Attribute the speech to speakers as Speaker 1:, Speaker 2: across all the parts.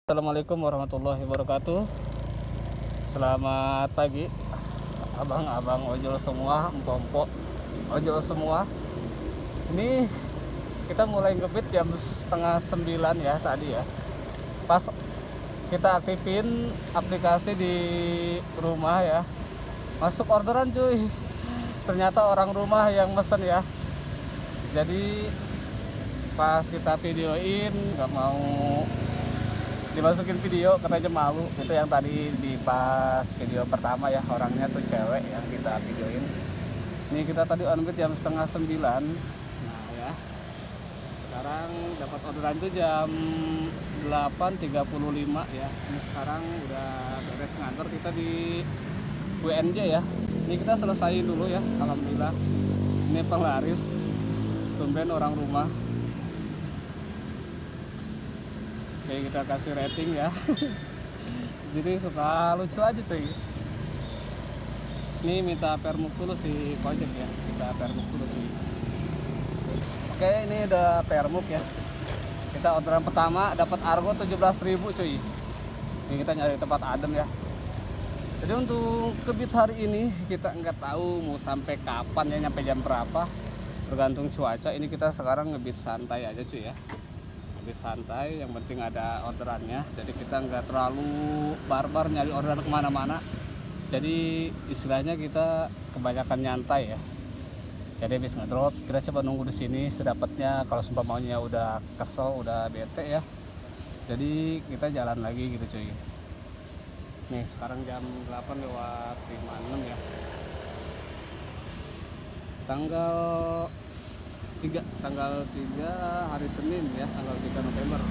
Speaker 1: Assalamualaikum warahmatullahi wabarakatuh. Selamat pagi abang-abang ojol semua, empok-empok ojol semua. Ini kita mulai ngebit jam setengah 9 ya tadi ya. Pas kita aktifin aplikasi di rumah ya, masuk orderan cuy. Ternyata orang rumah yang mesen ya. Jadi pas kita videoin nggak mau dimasukin video katanya malu. Itu yang tadi di pas video pertama ya, orangnya tuh cewek yang kita videoin. Ini kita tadi onbit jam setengah 9. Nah ya, sekarang dapat orderan itu jam 8.35 ya. Ini sekarang udah beres ngantor kita di UNJ ya. Ini kita selesaiin dulu ya, alhamdulillah. Ini penglaris, tumben orang rumah. Oke, kita kasih rating ya. Jadi suka lucu aja cuy. Ini minta permuk dulu si Kojek ya, minta permuk dulu sih. Oke, ini udah permuk ya. Kita orderan pertama dapat argo 17.000 cuy. Ini kita nyari tempat adem ya. Jadi untuk kebit hari ini kita nggak tahu mau sampai kapan ya, nyampe jam berapa, tergantung cuaca. Ini kita sekarang ngebit santai aja cuy ya, santai, yang penting ada orderannya. Jadi kita nggak terlalu barbar nyari orderan kemana-mana. Jadi istilahnya kita kebanyakan nyantai ya. Jadi habis ngedrop kita coba nunggu di sini sedapatnya. Kalau sumpah maunya udah kesel, udah bete ya, jadi kita jalan lagi gitu cuy. Nih sekarang jam 8:56 ya, tanggal 3 hari Senin ya, tanggal 3 November.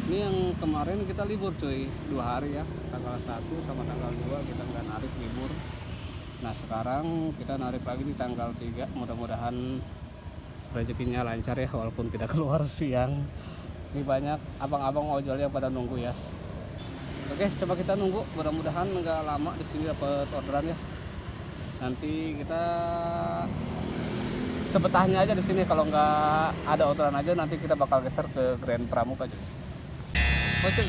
Speaker 1: Ini yang kemarin kita libur cuy, 2 hari ya, tanggal 1 sama tanggal 2 kita nggak narik libur. Nah sekarang kita narik lagi di tanggal 3, mudah-mudahan rezekinya lancar ya, walaupun tidak keluar siang. Ini banyak abang-abang ojol yang pada nunggu ya. Oke, coba kita nunggu, mudah-mudahan nggak lama di sini dapat orderan ya. Nanti kita sebetahnya aja di sini, kalau nggak ada orderan aja nanti kita bakal geser ke Grand Pramuka aja. Oke,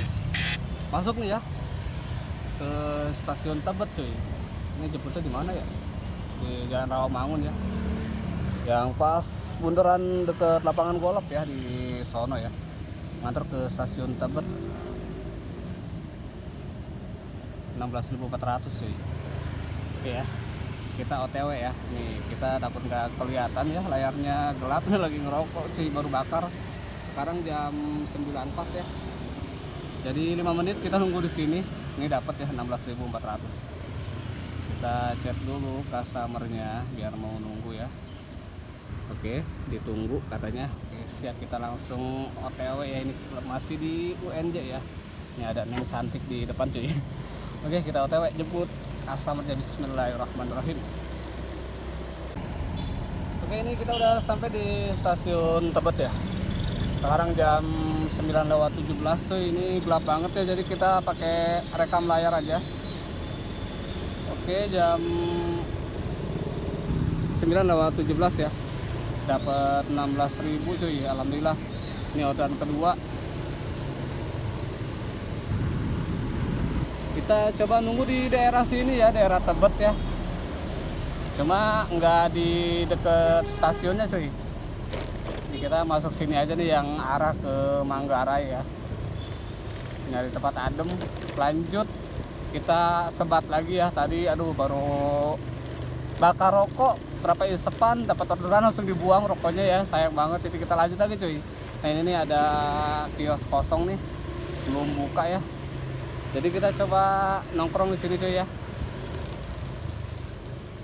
Speaker 1: masuk nih ya ke stasiun Tebet cuy. Ini jemputnya di mana ya? Di Jalan Rawamangun ya, yang pas bundaran deket lapangan golf ya, di sono ya. Ngantar ke stasiun Tebet 16.400 cuy. Oke ya, kita OTW ya. Nih kita dapet nggak kelihatan ya, layarnya gelap. Nih lagi ngerokok cuy, baru bakar. Sekarang jam 9 pas ya, jadi 5 menit kita nunggu di sini. Ini dapat ya 16.400. Kita chat dulu customernya biar mau nunggu ya. Oke, ditunggu katanya. Oke, siap, kita langsung OTW ya. Ini masih di UNJ ya. Ini ada neng cantik di depan cuy. Oke, kita OTW jemput customernya. Bismillahirrahmanirrahim. Oke, ini kita udah sampai di stasiun Tebet ya. Sekarang jam 9:17 tuh, ini gelap banget ya, jadi kita pakai rekam layar aja. Oke, jam 9:17 ya. Dapat 16.000 cuy, alhamdulillah. Ini orderan kedua. Kita coba nunggu di daerah sini ya, daerah Tebet ya. Cuma nggak di deket stasiunnya cuy. Ini kita masuk sini aja nih, yang arah ke Manggarai ya. Nyari tempat adem. Lanjut kita sebat lagi ya. Tadi aduh baru bakar rokok berapa isepan, dapat orderan langsung dibuang rokoknya ya, sayang banget. Jadi kita lanjut lagi cuy. Nah ini nih ada kios kosong nih, belum buka ya. Jadi kita coba nongkrong di sini cuy ya.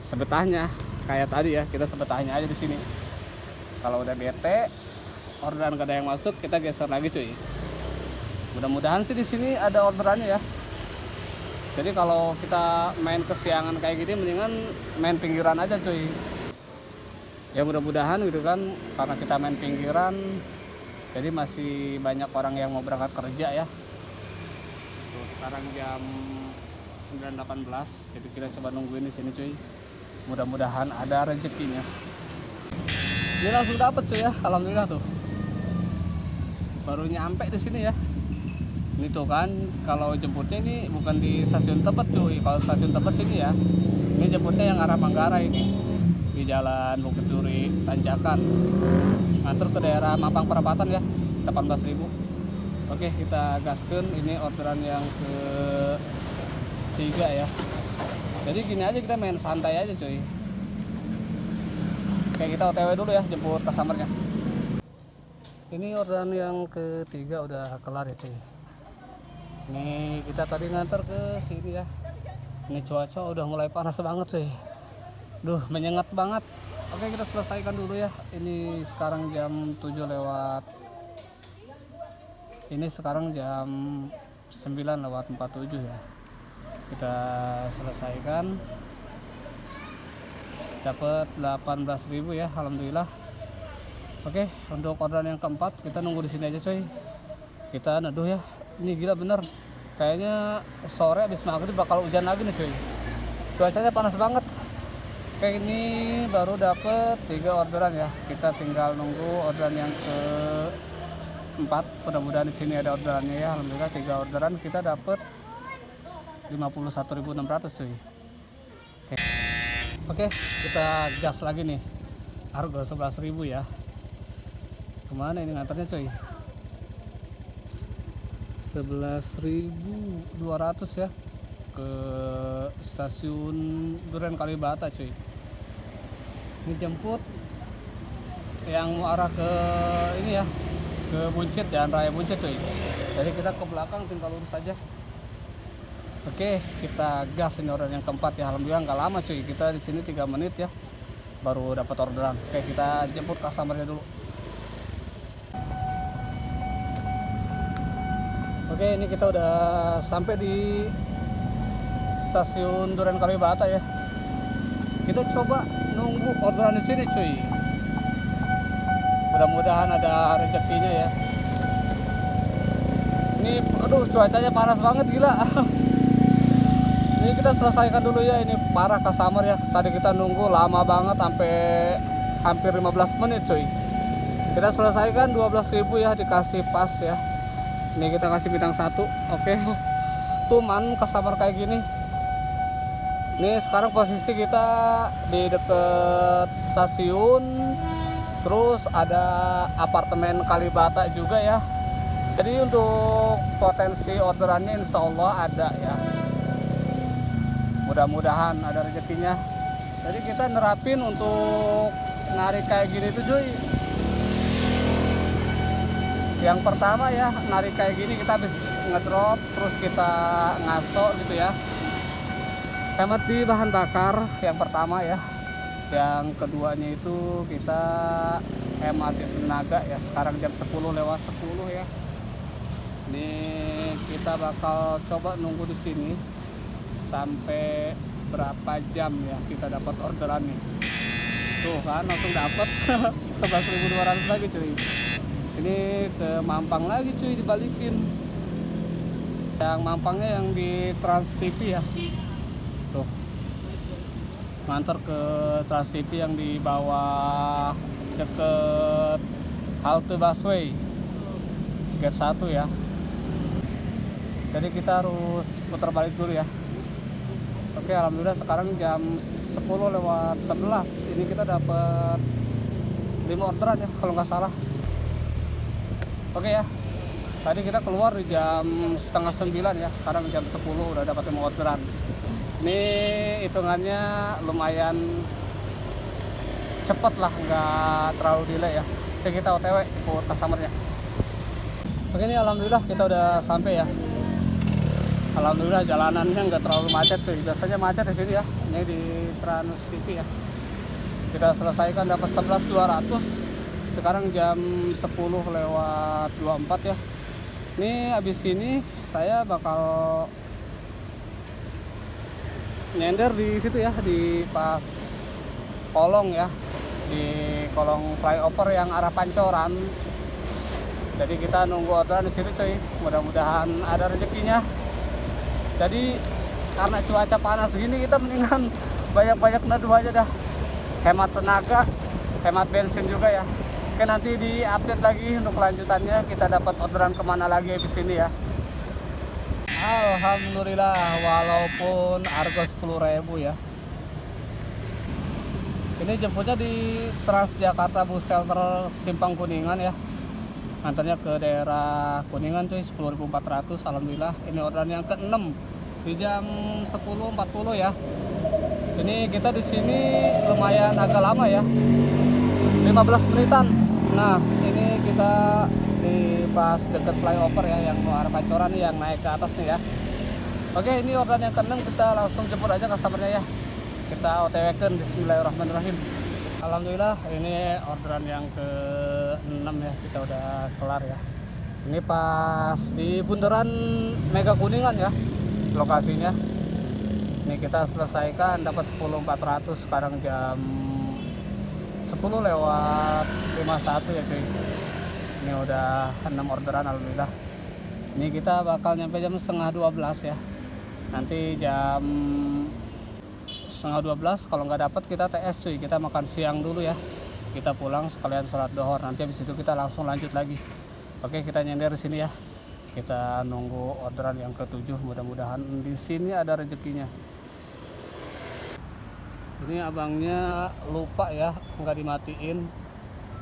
Speaker 1: Sebetahnya kayak tadi ya, kita sebetahnya aja di sini. Kalau udah bete, orderan gak ada yang masuk, kita geser lagi cuy. Mudah-mudahan sih di sini ada orderannya ya. Jadi kalau kita main kesiangan kayak gini, mendingan main pinggiran aja cuy. Ya mudah-mudahan gitu kan, karena kita main pinggiran, jadi masih banyak orang yang mau berangkat kerja ya. Tuh, sekarang jam 9.18, jadi kita coba nungguin di sini cuy. Mudah-mudahan ada rezekinya. Ini langsung dapet cuy ya, alhamdulillah tuh. Baru nyampe di sini ya. Ini tuh kan kalau jemputnya ini bukan di stasiun Tebet cuy. Kalau stasiun Tebet sini ya, ini jemputnya yang arah Manggarai ini, di Jalan Bukit Duri Tanjakan. Nganter ke daerah Mampang Perapatan ya, 18.000. Oke, kita gaskeun. Ini orderan yang ketiga ya. Jadi gini aja, kita main santai aja cuy. Oke, kita OTW dulu ya, jemput customernya. Ini orderan yang ketiga udah kelar ya cuy. Ini kita tadi nganter ke sini ya. Ini cuaca udah mulai panas banget cuy. Duh, menyengat banget. Oke, kita selesaikan dulu ya. Ini sekarang jam 7 lewat. Ini sekarang jam 9 lewat 47 ya. Kita selesaikan. Dapat 18.000 ya, alhamdulillah. Oke, untuk orderan yang keempat kita nunggu di sini aja cuy. Kita neduh ya. Ini gila bener, kayaknya sore habis maghrib bakal hujan lagi nih cuy. Cuacanya panas banget. Kayak ini baru dapet 3 orderan ya. Kita tinggal nunggu orderan yang keempat. Mudah-mudahan di sini ada orderannya ya. Alhamdulillah 3 orderan kita dapet 51.600 cuy. Oke, kita gas lagi nih. Harga 11.000 ya. Kemana ini nganternya cuy? 11.200 ya, ke stasiun Duren Kalibata cuy. Ini jemput yang mau arah ke ini ya, ke Buncit, Jalan Raya Buncit cuy. Jadi kita ke belakang tinggal lurus saja. Oke, kita gas. Ini orderan yang keempat ya. Alhamdulillah nggak lama cuy, kita di sini 3 menit ya baru dapat orderan. Oke, kita jemput customernya dulu. Oke, ini kita udah sampai di stasiun Duren Kalibata ya. Kita coba nunggu orderan di sini cuy. Mudah-mudahan ada rezekinya ya. Ini aduh, cuacanya panas banget gila. Ini kita selesaikan dulu ya, ini parah customer ya. Tadi kita nunggu lama banget sampai hampir 15 menit cuy. Kita selesaikan 12.000 ya, dikasih pas ya. Ini kita kasih bintang 1. Oke. Tuman customer kayak gini. Ini sekarang posisi kita di deket stasiun. Terus ada apartemen Kalibata juga ya. Jadi untuk potensi orderannya insya Allah ada ya. Mudah-mudahan ada rezekinya. Jadi kita nerapin untuk narik kayak gini tuh cuy. Yang pertama ya, narik kayak gini kita habis ngedrop terus kita ngaso gitu ya. Hemat di bahan bakar yang pertama ya. Yang keduanya itu kita hemat di tenaga ya. Sekarang jam 10 lewat 10 ya. Ini kita bakal coba nunggu di sini sampai berapa jam ya kita dapat orderan nih. Tuh kan langsung dapat 11.200 lagi cuy. Ini ke Mampang lagi cuy, dibalikin. Yang Mampangnya yang di Trans TV ya. Tuh. Nganter ke Trans TV yang di bawah deket halte busway. Gate 1 ya. Jadi kita harus putar balik dulu ya. Oke, alhamdulillah sekarang jam 10 lewat 11. Ini kita dapat 5 orderan ya kalau nggak salah. Oke ya, tadi kita keluar di jam setengah 9 ya, sekarang jam 10 udah dapat 5 orderan. Ini hitungannya lumayan cepet lah, nggak terlalu delay ya. Oke, kita OTW buat customernya. Oke, ini alhamdulillah kita udah sampai ya. Alhamdulillah jalanannya nggak terlalu macet tuh. Biasanya macet di sini ya. Ini di Trans TV ya. Kita selesaikan dapat 11.200. Sekarang jam 10 lewat 24 ya. Ini habis ini saya bakal nyender di situ ya, di pas kolong ya, di kolong flyover yang arah Pancoran. Jadi kita nunggu orderan di situ cuy. Mudah-mudahan ada rezekinya. Jadi karena cuaca panas gini kita mendingan banyak-banyak neduh aja dah. Hemat tenaga, hemat bensin juga ya. Oke, nanti di update lagi untuk kelanjutannya kita dapat orderan kemana lagi habis ini ya. Alhamdulillah, walaupun harga 10.000 ya. Ini jemputnya di Transjakarta Bus Shelter Simpang Kuningan ya. Antarnya ke daerah Kuningan cuy, 10.400. Alhamdulillah, ini orderan yang ke-6 di jam 10.40 ya. Ini kita di sini lumayan agak lama ya, 15 menitan. Nah, ini kita di pas dekat flyover ya, yang arah Pancoran nih, yang naik ke atas nih ya. Oke, ini orderan yang ke-6, kita langsung jemput aja customernya ya. Kita OTW-kan, bismillahirrahmanirrahim. Alhamdulillah, ini orderan yang ke-6 ya, kita udah kelar ya. Ini pas di bundaran Mega Kuningan ya lokasinya. Ini kita selesaikan dapat 10.400, sekarang jam 10:51 ya cuy. Ini udah 6 orderan alhamdulillah. Ini kita bakal nyampe jam setengah 12 ya. Nanti jam setengah 12 kalau nggak dapat kita TS cuy, kita makan siang dulu ya, kita pulang sekalian sholat dohor, nanti habis itu kita langsung lanjut lagi. Oke, kita nyender di sini ya, kita nunggu orderan yang ke-7, mudah-mudahan di sini ada rezekinya. Ini abangnya lupa ya, nggak dimatiin,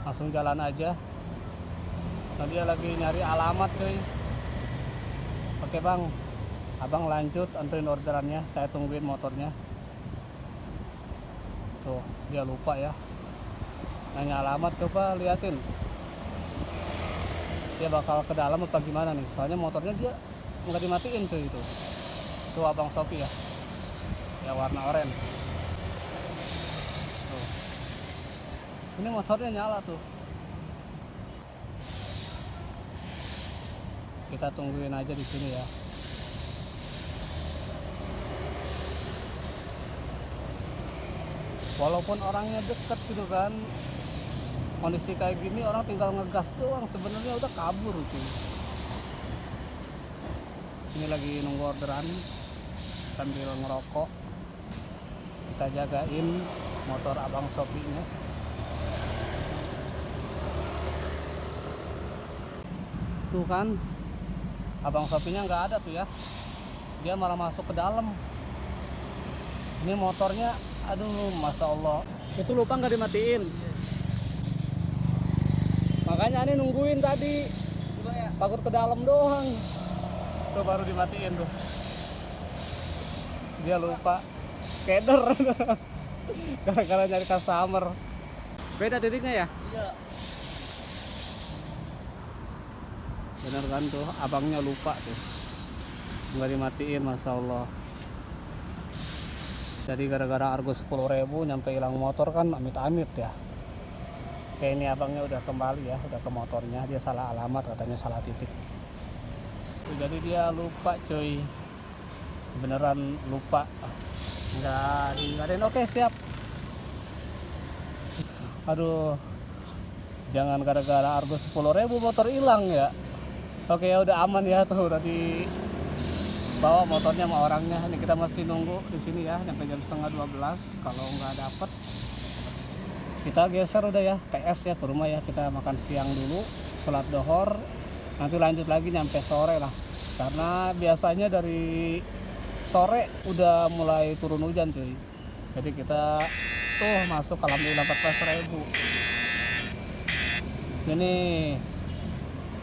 Speaker 1: langsung jalan aja. Nah, dia lagi nyari alamat cuy. Oke bang, abang lanjut anterin orderannya, saya tungguin motornya. Tuh, dia lupa ya, nanya alamat, coba liatin dia bakal ke dalam apa gimana nih, soalnya motornya dia nggak dimatiin cuy. Itu tuh abang Sopi ya, ya warna oranye tuh. Ini motornya nyala tuh, kita tungguin aja di sini ya. Walaupun orangnya deket gitu kan, kondisi kayak gini orang tinggal ngegas doang, sebenarnya udah kabur cuy. Ini lagi nunggu orderan sambil ngerokok, kita jagain motor abang Sopinya. Tuh kan, abang Sopinya nggak ada tuh ya, dia malah masuk ke dalam. Ini motornya, aduh masya Allah, itu lupa nggak dimatiin. Makanya ini nungguin tadi, takut ke dalam doang. Tuh baru dimatiin tuh, dia lupa, keder. Gara-gara nyari customer. Beda titiknya ya? Iya. Bener kan tuh, abangnya lupa tuh, nggak dimatiin, masya Allah. Jadi gara-gara argo 10.000 nyampe hilang motor kan, amit-amit ya. Kayak ini abangnya udah kembali ya, udah ke motornya, dia salah alamat katanya, salah titik. Jadi dia lupa cuy, beneran lupa, nggak diingatin. Oke siap. Aduh, jangan gara-gara argo 10.000 motor hilang ya. Oke ya udah aman ya, tuh udah dibawa motornya sama orangnya. Ini kita masih nunggu di sini ya, sampai jam setengah 12. Kalau nggak dapet, kita geser udah ya, TS ya ke rumah ya. Kita makan siang dulu, sholat dohor, nanti lanjut lagi nyampe sore lah. Karena biasanya dari sore udah mulai turun hujan cuy. Jadi kita tuh masuk alhamdulillah 14.000. Ini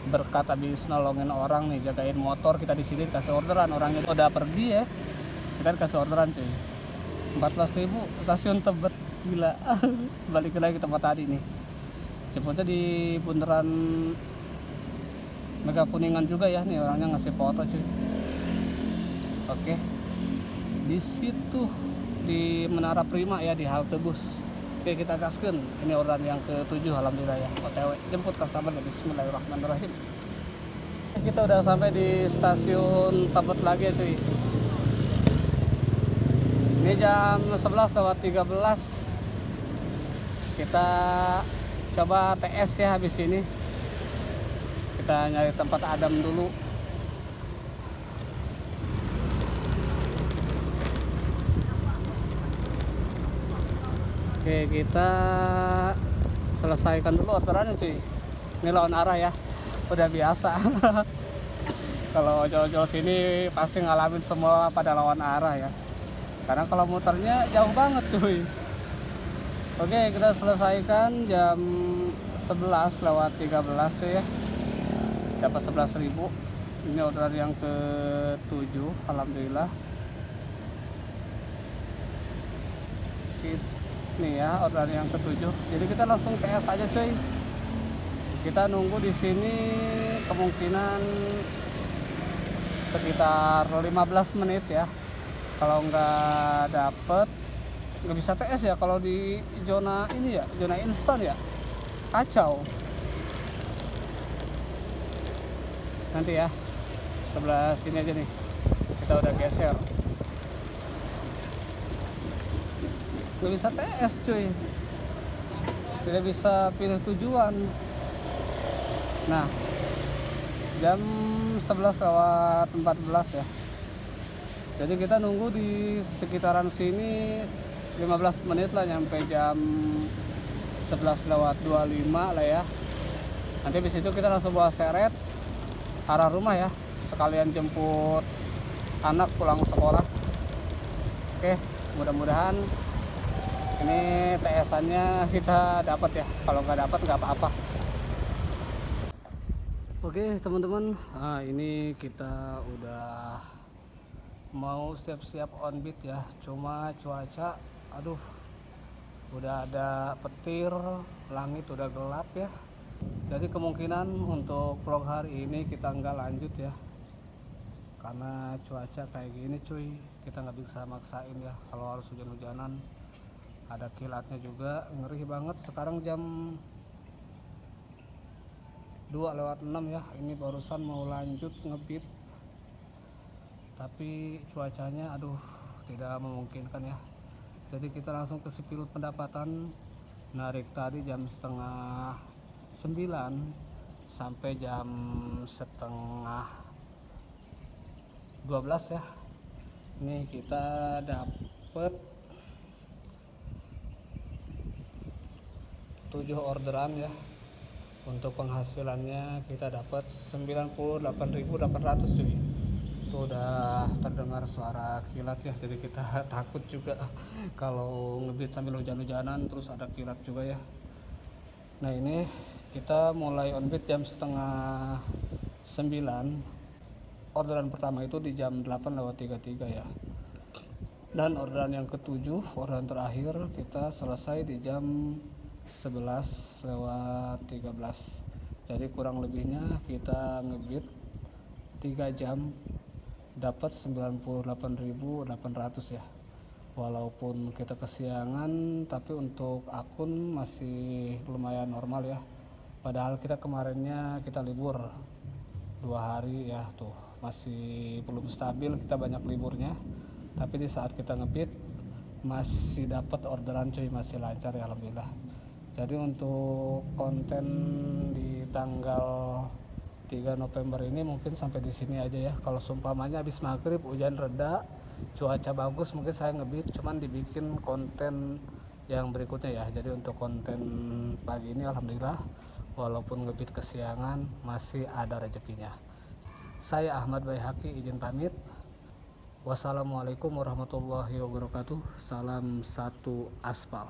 Speaker 1: berkat habis nolongin orang nih, jagain motor kita di sini, dikasih orderan. Orangnya udah pergi ya, kita dikasih orderan cuy. 14.000 stasiun Tebet, gila. Balik lagi ke tempat tadi nih, jemputnya di bundaran Mega Kuningan juga ya. Nih orangnya ngasih foto cuy. Oke, di situ di Menara Prima ya, di halte bus. Oke, kita gaskan. Ini orderan yang ke-7 alhamdulillah ya, OTW jemput customer. Bismillahirrahmanirrahim. Kita udah sampai di stasiun Tebet lagi ya cuy. Ini jam 11:13. Kita coba TS ya habis ini. Kita nyari tempat adem dulu. Oke, kita selesaikan dulu orderannya cuy. Ini lawan arah ya, udah biasa. Kalau ojol-ojol sini pasti ngalamin semua pada lawan arah ya. Karena kalau muternya jauh banget cuy. Oke, kita selesaikan jam 11:13 cuy ya. Dapat 11.000. Ini orderan yang ke-7, alhamdulillah. Nih ya, orderan yang ke-7. Jadi kita langsung TS aja cuy. Kita nunggu di sini kemungkinan sekitar 15 menit ya. Kalau nggak dapet, nggak bisa TS ya. Kalau di zona ini ya, zona instan ya, kacau. Nanti ya, sebelah sini aja nih, kita udah geser. Nggak bisa TS cuy, tidak bisa pilih tujuan. Nah, jam 11:14 ya. Jadi kita nunggu di sekitaran sini 15 menit lah, nyampe jam 11:25 lah ya. Nanti habis itu kita langsung bawa seret arah rumah ya, sekalian jemput anak pulang sekolah. Oke, mudah-mudahan ini TS-annya kita dapat ya. Kalau nggak dapat nggak apa-apa. Oke teman-teman, nah ini kita udah mau siap-siap on beat ya. Cuma cuaca, aduh, udah ada petir, langit udah gelap ya. Jadi kemungkinan untuk vlog hari ini kita nggak lanjut ya, karena cuaca kayak gini cuy. Kita nggak bisa maksain ya. Kalau harus hujan-hujanan, ada kilatnya juga, ngeri banget. Sekarang jam 2:06 ya. Ini barusan mau lanjut ngebeat, tapi cuacanya aduh tidak memungkinkan ya. Jadi kita langsung ke sipil pendapatan, narik tadi jam 8:30 sampai jam 11:30 ya. Ini kita dapet 7 orderan ya. Untuk penghasilannya kita dapat 98.800 cuy. Itu udah terdengar suara kilat ya, jadi kita takut juga kalau ngebeat sambil hujan-hujanan terus ada kilat juga ya. Nah ini kita mulai on beat jam 8:30. Orderan pertama itu di jam 8:33 ya. Dan orderan yang ke-7, orderan terakhir kita selesai di jam 11:13. Jadi kurang lebihnya kita ngebeat 3 jam dapat 98.800 ya. Walaupun kita kesiangan, tapi untuk akun masih lumayan normal ya. Padahal kita kemarinnya kita libur 2 hari ya, tuh masih belum stabil, kita banyak liburnya. Tapi di saat kita ngebeat masih dapat orderan cuy, masih lancar ya alhamdulillah. Jadi untuk konten di tanggal 3 November ini mungkin sampai di sini aja ya. Kalau seumpamanya habis maghrib hujan reda, cuaca bagus, mungkin saya ngebeat, cuman dibikin konten yang berikutnya ya. Jadi untuk konten pagi ini alhamdulillah walaupun ngebeat kesiangan masih ada rezekinya. Saya Ahmad Baihaqi izin pamit. Wassalamualaikum warahmatullahi wabarakatuh. Salam satu aspal.